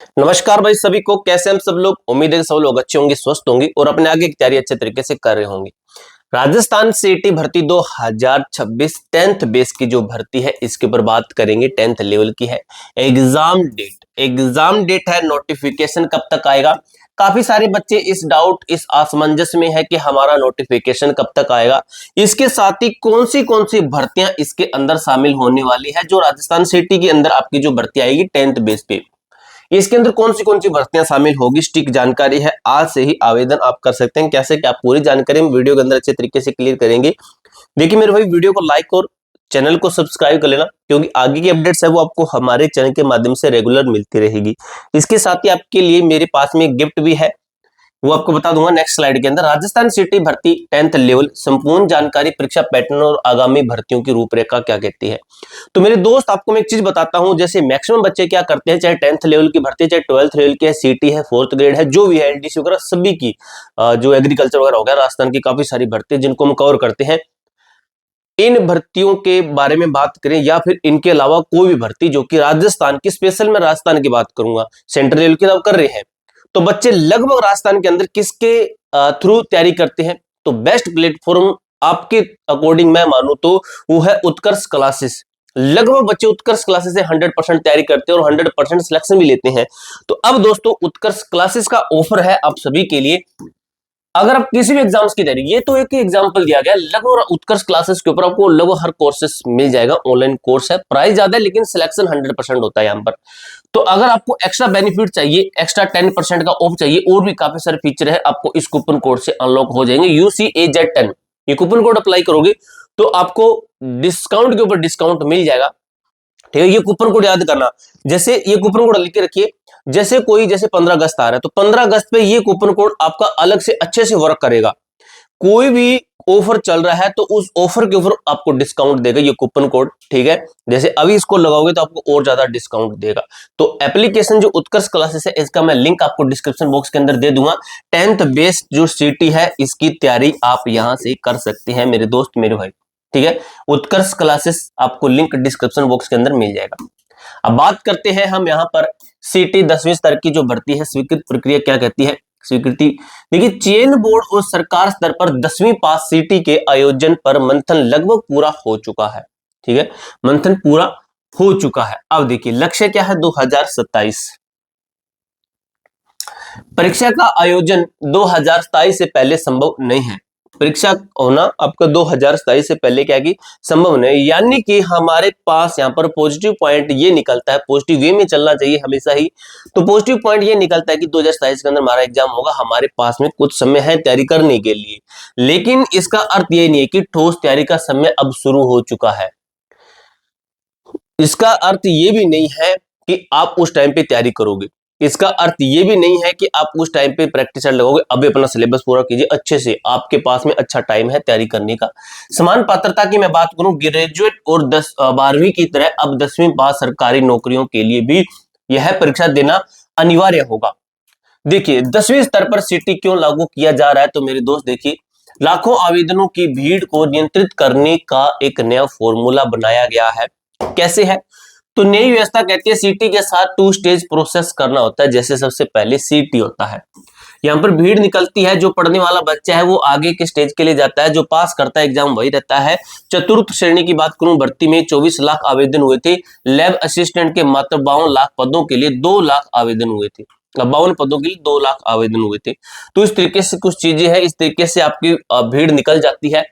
नमस्कार भाई सभी को, कैसे हम सब लोग। उम्मीद है कि सब लोग अच्छे होंगे, स्वस्थ होंगे और अपने आगे की तैयारी अच्छे तरीके से कर रहे होंगे। राजस्थान सीईटी भर्ती 2026 10th बेस की जो भर्ती है इसके ऊपर बात करेंगे। 10th लेवल की है। एग्जाम डेट है। नोटिफिकेशन कब तक आएगा। काफी सारे बच्चे इस डाउट इस असमंजस में है कि हमारा नोटिफिकेशन कब तक आएगा। इसके साथ ही कौन सी भर्तियां इसके अंदर शामिल होने वाली है। जो राजस्थान सीईटी के अंदर आपकी जो भर्ती आएगी 10th बेस पे, इसके अंदर कौन सी भर्तियां शामिल होगी, स्टिक जानकारी है। आज से ही आवेदन आप कर सकते हैं। कैसे क्या पूरी जानकारी हम वीडियो के अंदर अच्छे तरीके से क्लियर करेंगे। देखिए मेरे भाई, वीडियो को लाइक और चैनल को सब्सक्राइब कर लेना, क्योंकि आगे की अपडेट्स है वो आपको हमारे चैनल के माध्यम से रेगुलर मिलती रहेगी। इसके साथ ही आपके लिए मेरे पास में एक गिफ्ट भी है, वो आपको बता दूंगा नेक्स्ट स्लाइड के अंदर। राजस्थान सीईटी भर्ती 10th लेवल संपूर्ण जानकारी, परीक्षा पैटर्न और आगामी भर्तियों की रूपरेखा क्या कहती है। तो मेरे दोस्त, आपको मैं एक चीज बताता हूं। जैसे मैक्सिमम बच्चे क्या करते हैं, चाहे 10th लेवल की भर्ती, चाहे 12th लेवल की है, सीईटी है, 4th ग्रेड है, जो भी है, एलडीसी वगैरह सभी की, जो एग्रीकल्चर वगैरह हो गया, राजस्थान की काफी सारी भर्ती जिनको हम कवर करते हैं। इन भर्तियों के बारे में बात करें या फिर इनके अलावा कोई भी भर्ती जो कि राजस्थान की, स्पेशल मैं राजस्थान की बात करूंगा, सेंट्रल लेवल की तो कर रहे हैं, तो बच्चे लगभग राजस्थान के अंदर किसके थ्रू तैयारी करते हैं। तो बेस्ट प्लेटफॉर्म आपके अकॉर्डिंग मैं मानूं तो वो है उत्कर्ष क्लासेस। लगभग बच्चे उत्कर्ष क्लासेस से 100% तैयारी करते हैं और 100% सिलेक्शन भी लेते हैं। तो अब दोस्तों, उत्कर्ष क्लासेस का ऑफर है आप सभी के लिए। अगर आप किसी भी एग्जाम्स की तैयारी, ये तो एक ही एग्जांपल दिया गया, लगभग उत्कर्ष क्लासेस के ऊपर आपको लगभग हर कोर्सेस मिल जाएगा। ऑनलाइन कोर्स है, प्राइस ज्यादा है लेकिन सिलेक्शन 100% होता है यहाँ पर। तो अगर आपको एक्स्ट्रा बेनिफिट चाहिए, एक्स्ट्रा 10% का ऑफ चाहिए, और भी काफी सारे फीचर है, आपको इस कूपन कोड से अनलॉक हो जाएंगे। UCAZ10 ये कूपन कोड अप्लाई करोगे तो आपको डिस्काउंट के ऊपर डिस्काउंट मिल जाएगा। ठीक है, ये कूपन कोड याद करना। जैसे ये कूपन कोड लिख के रखिए। जैसे 15 अगस्त आ रहा है, तो 15 अगस्त पे ये कूपन कोड आपका अलग से अच्छे से वर्क करेगा। कोई भी ऑफर चल रहा है तो उस ऑफर के ऊपर आपको डिस्काउंट देगा ये कूपन कोड। ठीक है, जैसे अभी इसको लगाओगे तो आपको और ज्यादा डिस्काउंट देगा। तो एप्लीकेशन जो उत्कर्ष क्लासेस है, इसका मैं लिंक आपको डिस्क्रिप्शन बॉक्स के अंदर दे दूंगा। 10th बेस्ड जो सीटी है, इसकी तैयारी आप यहां से कर सकते हैं मेरे दोस्त, मेरे भाई। ठीक है, उत्कर्ष क्लासेस आपको लिंक डिस्क्रिप्शन बॉक्स के अंदर मिल जाएगा। अब बात करते हैं हम यहाँ पर सीटी 10वीं स्तर की जो भर्ती है, स्वीकृत प्रक्रिया क्या कहती है। स्वीकृति देखिए, चयन बोर्ड और सरकार स्तर पर 10वीं पास सीटी के आयोजन पर मंथन लगभग पूरा हो चुका है। ठीक है, मंथन पूरा हो चुका है। अब देखिए लक्ष्य क्या है, 2027 परीक्षा का आयोजन 2027 से पहले संभव नहीं है। परीक्षा होना आपका 2027 से पहले क्या की संभव नहीं, यानी कि हमारे पास यहाँ पर पॉजिटिव पॉइंट ये निकलता है, पॉजिटिव वे में चलना चाहिए हमेशा ही। तो पॉजिटिव पॉइंट ये निकलता है कि 2027 के अंदर हमारा एग्जाम होगा, हमारे पास में कुछ समय है तैयारी करने के लिए। लेकिन इसका अर्थ ये नहीं है कि ठोस तैयारी का समय अब शुरू हो चुका है। इसका अर्थ ये भी नहीं है कि आप उस टाइम पे तैयारी करोगे। इसका अर्थ ये भी नहीं है कि आप उस टाइम पे प्रैक्टिस लगाओगे। अभी अपना सिलेबस पूरा कीजिए अच्छे से, आपके पास में अच्छा टाइम है तैयारी करने का। समान पात्रता की मैं बात करूं, ग्रेजुएट और 12वीं की तरह अब 10वीं पास सरकारी नौकरियों के लिए भी यह परीक्षा देना अनिवार्य होगा। देखिए 10वीं स्तर पर सीटी क्यों लागू किया जा रहा है, तो मेरे दोस्त देखिए, लाखों आवेदनों की भीड़ को नियंत्रित करने का एक नया फॉर्मूला बनाया गया है। कैसे है, तो नई व्यवस्था कहती है सीटी के साथ 2 स्टेज प्रोसेस करना होता है। जैसे सबसे पहले सीटी होता है, यहाँ पर भीड़ निकलती है, जो पढ़ने वाला बच्चा है वो आगे के स्टेज के लिए जाता है, जो पास करता है एग्जाम वही रहता है। चतुर्थ श्रेणी की बात करूं, भर्ती में 24 लाख आवेदन हुए थे। लैब असिस्टेंट के मात्र 52 लाख पदों के लिए 2 लाख आवेदन हुए थे। 52 पदों के लिए 2 लाख आवेदन हुए थे। तो इस तरीके से कुछ चीजें हैं, इस तरीके से आपकी भीड़ निकल जाती है।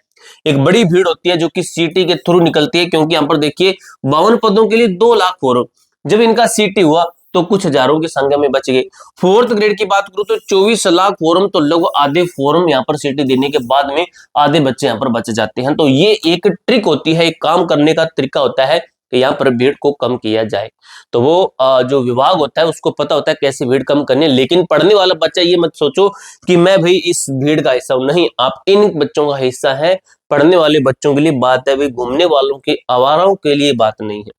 एक बड़ी भीड़ होती है जो कि सीटी के थ्रू निकलती है, क्योंकि यहाँ पर देखिए 52 पदों के लिए 2 लाख फॉर्म, जब इनका सीटी हुआ तो कुछ हजारों की संख्या में बच गए। 4th ग्रेड की बात करूं तो 24 लाख फॉर्म, तो लगभग आधे फॉर्म यहाँ पर सीटी देने के बाद में आधे बच्चे यहाँ पर बच जाते हैं। तो ये एक ट्रिक होती है, एक काम करने का तरीका होता है कि यहाँ पर भीड़ को कम किया जाए। तो वो जो विभाग होता है उसको पता होता है कैसे भीड़ कम करनी है। लेकिन पढ़ने वाला बच्चा ये मत सोचो कि मैं भाई इस भीड़ का हिस्सा हूं, नहीं, आप इन बच्चों का हिस्सा है। पढ़ने वाले बच्चों के लिए बात है, भाई घूमने वालों के, आवाराओं के लिए बात नहीं है।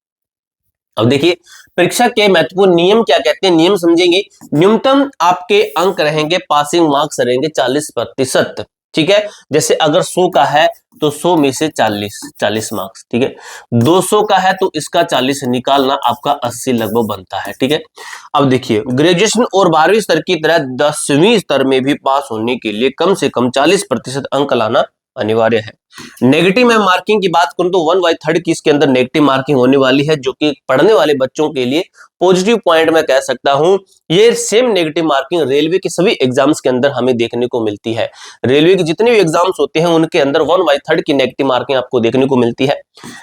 अब देखिए परीक्षा के महत्वपूर्ण नियम क्या कहते हैं, नियम समझेंगे। न्यूनतम आपके अंक रहेंगे, पासिंग मार्क्स रहेंगे 40%। ठीक है। जैसे अगर 100 का है तो 100 में से 40 मार्क्स, ठीक है। 200 का है तो इसका 40 निकालना आपका 80 लगभग बनता है, ठीक है। अब देखिए ग्रेजुएशन और 12वीं स्तर की तरह 10वीं स्तर में भी पास होने के लिए कम से कम 40% अंक लाना अनिवार्य है। नेगेटिव में मार्किंग की बात करूं तो 1/3 की इसके अंदर नेगेटिव मार्किंग होने वाली है, जो कि पढ़ने वाले बच्चों के लिए पॉजिटिव पॉइंट मैं कह सकता हूं। ये सेम नेगेटिव मार्किंग रेलवे के सभी एग्जाम्स के अंदर हमें देखने को मिलती है। रेलवे के जितने भी एग्जाम्स होते हैं उनके अंदर 1/3 की नेगेटिव मार्किंग आपको देखने को मिलती है।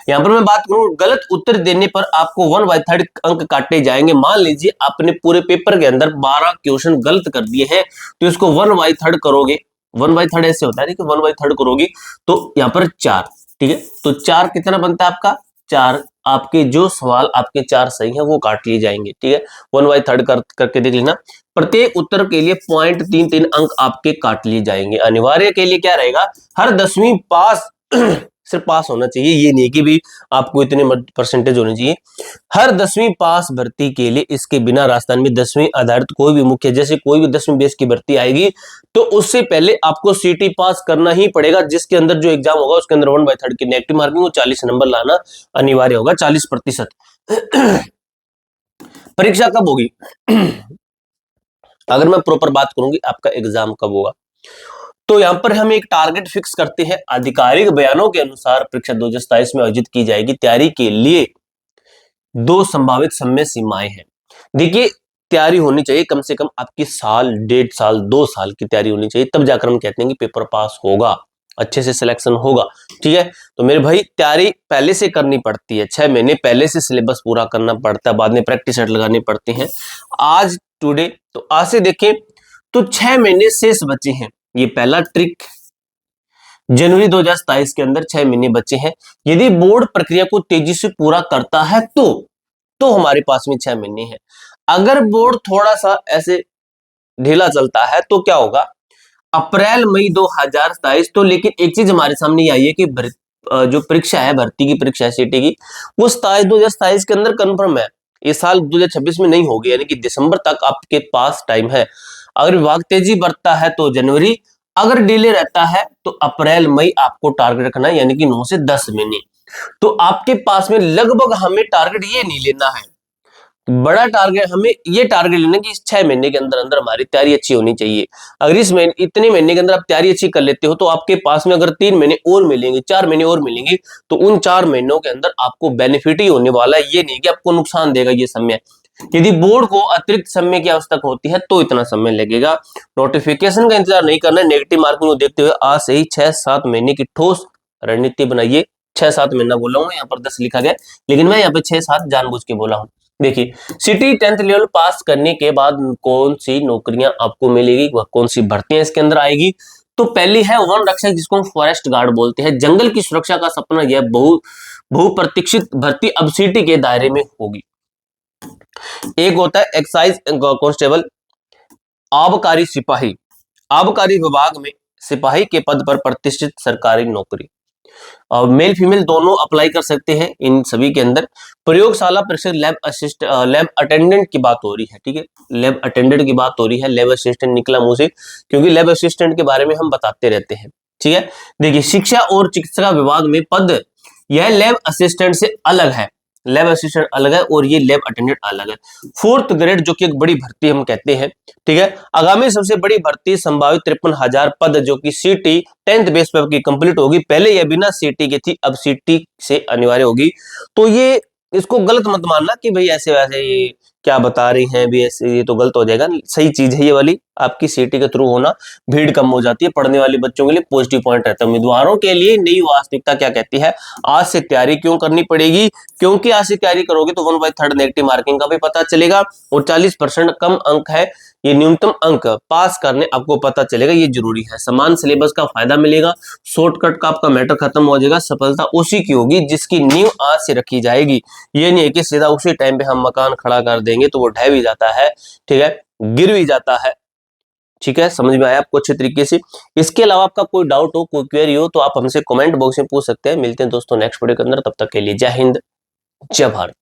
यहां पर मैं बात करूं गलत उत्तर देने पर आपको 1/3 अंक काटे जाएंगे। मान लीजिए आपने पूरे पेपर के अंदर 12 क्वेश्चन गलत कर दिए हैं तो इसको 1/3 करोगे, 1/3 ऐसे होता है कि 1/3 करोगी तो यहाँ पर 4, ठीक है। तो 4 कितना बनता है आपका 4, आपके जो सवाल आपके 4 सही है वो काट लिए जाएंगे, ठीक है। 1/3 करके देख लेना। प्रत्येक उत्तर के लिए 0.33 अंक आपके काट लिए जाएंगे। अनिवार्य के लिए क्या रहेगा, हर 10वीं पास सिर्फ पास होना चाहिए, ये नहीं कि भी आपको इतने परसेंटेज होने चाहिए। हर 10वीं पास भर्ती के लिए इसके बिना राजस्थान में 10वीं आधारित कोई भी मुख्य जैसे कोई भी 10वीं बेस की भर्ती आएगी तो उससे पहले आपको सीटी पास करना ही पड़ेगा, जिसके अंदर जो एग्जाम होगा उसके अंदर 1/3 की नेगेटिव मार्किंग 40 नंबर लाना अनिवार्य होगा, 40%। परीक्षा कब होगी अगर मैं प्रॉपर बात करूंगी आपका एग्जाम कब होगा, तो यहां पर हम एक टारगेट फिक्स करते हैं। आधिकारिक बयानों के अनुसार परीक्षा 2027 में आयोजित की जाएगी। तैयारी के लिए 2 संभावित समय सीमाएं हैं। देखिए तैयारी होनी चाहिए कम से कम आपकी साल, 1.5 साल, 2 साल की तैयारी होनी चाहिए, तब जाकर हम कहते हैं कि पेपर पास होगा, अच्छे से सिलेक्शन होगा, ठीक है। तो मेरे भाई तैयारी पहले से करनी पड़ती है, 6 महीने पहले से सिलेबस पूरा करना पड़ता है, बाद में प्रैक्टिस सेट लगाने पड़ते हैं। आज टुडे तो आज से देखें तो 6 महीने शेष बचे हैं, ये पहला ट्रिक। जनवरी 2027 के अंदर 6 महीने बचे हैं। यदि बोर्ड प्रक्रिया को तेजी से पूरा करता है तो हमारे पास में 6 महीने हैं। अगर बोर्ड थोड़ा सा ऐसे ढीला चलता है तो क्या होगा, अप्रैल मई 2027। तो लेकिन एक चीज हमारे सामने आई है कि जो परीक्षा है, भर्ती की परीक्षा सीटी की, वो 2027 के अंदर कंफर्म है, ये साल 2026 में नहीं होगी, यानी कि दिसंबर तक आपके पास टाइम है। अगर विभाग तेजी बरतता है तो जनवरी, अगर डिले रहता है तो अप्रैल मई आपको टारगेट रखना है, यानी कि 9 से 10 महीने। तो आपके पास में लगभग हमें टारगेट ये नहीं लेना है, बड़ा टारगेट हमें ये टारगेट लेना कि इस 6 महीने के अंदर अंदर हमारी तैयारी अच्छी होनी चाहिए। अगर इस महीने इतने महीने के अंदर आप तैयारी अच्छी कर लेते हो तो आपके पास में अगर 3 महीने और मिलेंगे, 4 महीने और मिलेंगे, तो उन 4 महीनों के अंदर आपको बेनिफिट ही होने वाला है, ये नहीं कि आपको नुकसान देगा ये समय। यदि बोर्ड को अतिरिक्त समय की आवश्यकता होती है तो इतना समय लगेगा। नोटिफिकेशन का इंतजार नहीं करना है, नेगेटिव मार्किंग को देखते हुए आज से ही 6-7 महीने की ठोस रणनीति बनाइए। 6-7 महीना बोला हूं, यहाँ पर 10 लिखा गया, लेकिन मैं यहाँ पे 6-7 जानबूझ के बोला हूं। देखिए सिटी 10th लेवल पास करने के बाद कौन सी नौकरियां आपको मिलेगी, वह कौन सी भर्तियां इसके अंदर आएगी। तो पहली है वन रक्षक, जिसको हम फॉरेस्ट गार्ड बोलते हैं। जंगल की सुरक्षा का सपना, यह बहुप्रतीक्षित भर्ती अब सिटी के दायरे में होगी। एक होता है एक्साइज कांस्टेबल, आबकारी सिपाही। आबकारी विभाग में सिपाही के पद पर प्रतिष्ठित सरकारी नौकरी, और मेल फीमेल दोनों अप्लाई कर सकते हैं इन सभी के अंदर। प्रयोगशाला प्रशिक्षक, लैब अटेंडेंट की बात हो रही है, ठीक है, लैब अटेंडेंट की बात हो रही है। लैब असिस्टेंट निकला मुंह से, क्योंकि लैब असिस्टेंट के बारे में हम बताते रहते हैं, ठीक है। देखिए शिक्षा और चिकित्सा विभाग में पद, यह लैब असिस्टेंट से अलग है, लैब असिस्टेंट अलग है और ये लैब अटेंडेंट अलग है। 4th ग्रेड जो कि एक बड़ी भर्ती हम कहते हैं, ठीक है। आगामी सबसे बड़ी भर्ती संभावित 53,000 पद, जो कि सीटी 10th बेस पर की कंप्लीट होगी। पहले यह बिना सीटी की थी, अब सीटी से अनिवार्य होगी। तो ये इसको गलत मत मानना कि भाई ऐसे वैसे ये क्या बता रही हैं भी, ऐसे ये तो गलत हो जाएगा। सही चीज है ये वाली, आपकी सीटी के थ्रू होना, भीड़ कम हो जाती है, पढ़ने वाले बच्चों के लिए पॉजिटिव पॉइंट रहता है। उम्मीदवारों के लिए नई वास्तविकता क्या कहती है, आज से तैयारी क्यों करनी पड़ेगी, क्योंकि आज से तैयारी करोगे तो 1/3 नेगेटिव मार्किंग का भी पता चलेगा, और 40% कम अंक है, ये न्यूनतम अंक पास करने आपको पता चलेगा, ये जरूरी है। समान सिलेबस का फायदा मिलेगा, शॉर्टकट का आपका मैटर खत्म हो जाएगा। सफलता उसी की होगी जिसकी नींव आज से रखी जाएगी। ये नहीं है कि सीधा उसी टाइम पे हम मकान खड़ा कर देंगे तो वो ढह भी जाता है, ठीक है, गिर भी जाता है, ठीक है। समझ में आया आपको अच्छे तरीके से। इसके अलावा आपका कोई डाउट हो, कोई क्वेरी हो तो आप हमसे कमेंट बॉक्स में पूछ सकते हैं। मिलते हैं दोस्तों नेक्स्ट वीडियो के अंदर, तब तक के लिए जय हिंद, जय भारत।